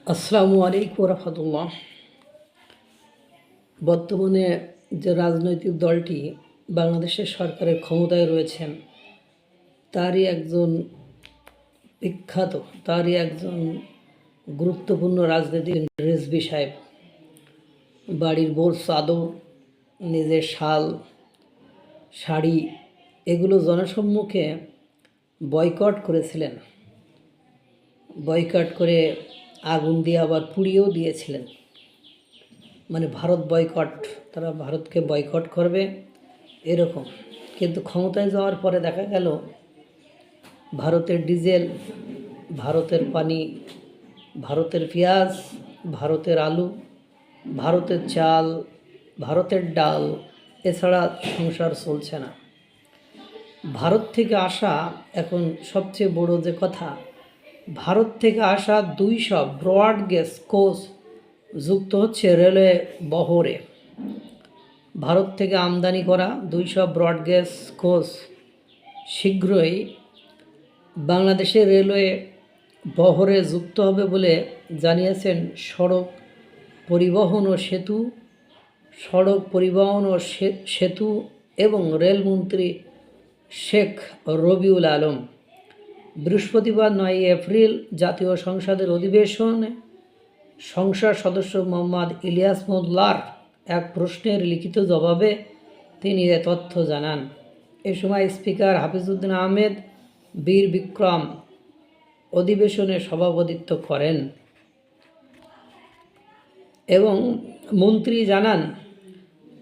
আসসালামু আলাইকুম রহমতুল্লাহ। বর্তমানে যে রাজনৈতিক দলটি বাংলাদেশের সরকারের ক্ষমতায় রয়েছেন তারই একজন বিখ্যাত তারই একজন গুরুত্বপূর্ণ রাজনীতিক রিজভী সাহেব বাড়ির বোর চাদর, নিজের শাল, শাড়ি এগুলো জনসম্মুখে বয়কট করেছিলেন। বয়কট করে আগুন দিয়ে আবার পুড়িয়েও দিয়েছিলেন। মানে ভারত বয়কট, তারা ভারতকে বয়কট করবে এরকম। কিন্তু ক্ষমতায় যাওয়ার পরে দেখা গেল ভারতের ডিজেল, ভারতের পানি, ভারতের পেঁয়াজ, ভারতের আলু, ভারতের চাল, ভারতের ডাল এছাড়া সংসার চলছে না। ভারত থেকে আসা এখন সবচেয়ে বড় যে কথা, ভারত থেকে আসা 200 ব্রড গেজ কোচ যুক্ত হচ্ছে রেলওয়ে বহরে। ভারত থেকে আমদানি করা 200 ব্রড গেজ কোচ শীঘ্রই বাংলাদেশের রেলওয়ে বহরে যুক্ত হবে বলে জানিয়েছেন সড়ক পরিবহন ও সেতু এবং রেলমন্ত্রী শেখ রবিউল আলম। বৃহস্পতিবার 9 এপ্রিল জাতীয় সংসদের অধিবেশনে সংসদ সদস্য মোহাম্মদ ইলিয়াস মোল্লার এক প্রশ্নের লিখিত জবাবে তিনি এ তথ্য জানান। এ সময় স্পিকার হাফিজউদ্দিন আহমেদ বীর বিক্রম অধিবেশনে সভাপতিত্ব করেন এবং মন্ত্রী জানান,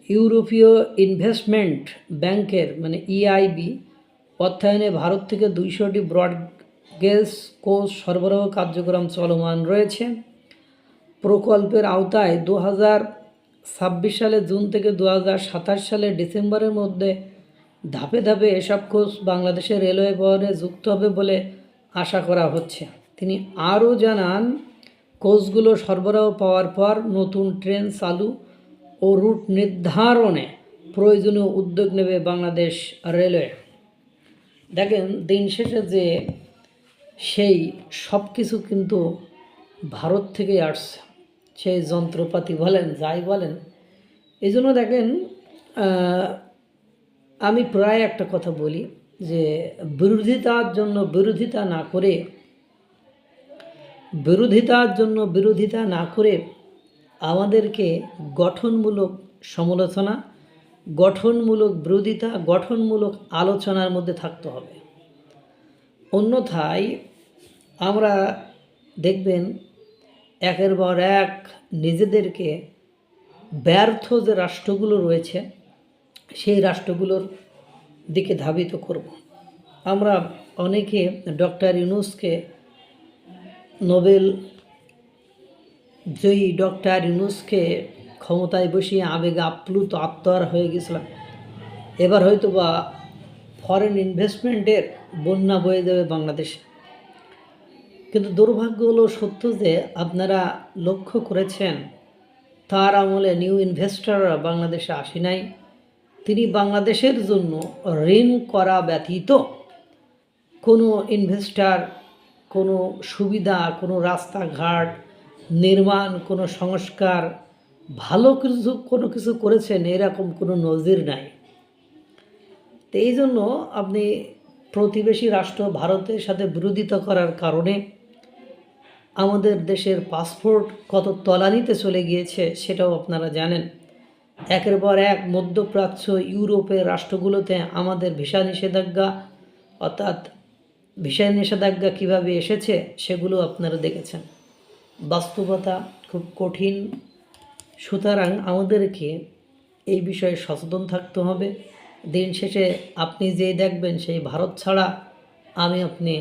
ইউরোপীয় ইনভেস্টমেন্ট ব্যাংকের EIB অর্থায়নে ভারত থেকে 200টি ব্রড গেজ কোচ সরবরাহ কার্যক্রম চলমান রয়েছে। প্রকল্পের আওতায় 2026 সালে জুন থেকে 2027 সালে ডিসেম্বরের মধ্যে ধাপে ধাপে এসব কোচ বাংলাদেশের রেলওয়ে বহরে যুক্ত হবে বলে আশা করা হচ্ছে। তিনি আরও জানান, কোচগুলো সরবরাহ পাওয়ার পর নতুন ট্রেন চালু ও রুট নির্ধারণে প্রয়োজনীয় উদ্যোগ নেবে বাংলাদেশ রেলওয়ে। দেখেন, দিন শেষে যে সেই সব কিছু কিন্তু ভারত থেকেই আসছে, সেই যন্ত্রপাতি বলেন যাই বলেন। এই জন্য দেখেন, আমি প্রায় একটা কথা বলি যে বিরোধিতার জন্য বিরোধিতা না করে আমাদেরকে গঠনমূলক সমালোচনা, গঠনমূলক বিরোধিতা, গঠনমূলক আলোচনার মধ্যে থাকতে হবে। অন্যথায় আমরা দেখবেন একের পর এক নিজেদেরকে ব্যর্থ যে রাষ্ট্রগুলো রয়েছে সেই রাষ্ট্রগুলোর দিকে ধাবিত করব। আমরা অনেকে ডক্টর ইউনূসকে, নোবেল জয়ী ডক্টর ইউনূসকে ক্ষমতায় বসিয়ে আবেগে আপ্লুত আত্মহারা হয়ে গেছিলাম। এবার হয়তো বা ফরেন ইনভেস্টমেন্টের বন্যা বয়ে যাবে বাংলাদেশে। কিন্তু দুর্ভাগ্য হলো সত্য যে আপনারা লক্ষ্য করেছেন তার আমলে নিউ ইনভেস্টররা বাংলাদেশে আসে নাই। তিনি বাংলাদেশের জন্য ঋণ করা ব্যতীত কোনো ইনভেস্টর, কোনো সুবিধা, কোনো রাস্তাঘাট নির্মাণ, কোনো সংস্কার, ভালো কোনো কিছু করেছেন এরকম কোনো নজির নাই। তো এই জন্য আপনি প্রতিবেশী রাষ্ট্র ভারতের সাথে বিরোধিতা করার কারণে আমাদের দেশের পাসপোর্ট কত তলানিতে চলে গিয়েছে সেটাও আপনারা জানেন। একের পর এক মধ্যপ্রাচ্য, ইউরোপের রাষ্ট্রগুলোতে আমাদের ভিসা নিষেধাজ্ঞা কীভাবে এসেছে সেগুলো আপনারা দেখেছেন। বাস্তবতা খুব কঠিন। সুতরাং আমাদেরকে এই বিষয়ে সচেতন থাকতে হবে। দিন শেষে আপনি যেই দেখবেন সেই ভারত ছাড়া আপনি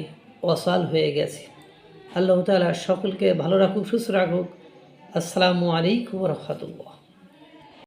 অসাল হয়ে গেছে। আল্লাহ তাআলা সকলকে ভালো রাখুক, সুস্থ রাখুক। আসসালামু আলাইকুম ওয়া রাহমাতুল্লাহ।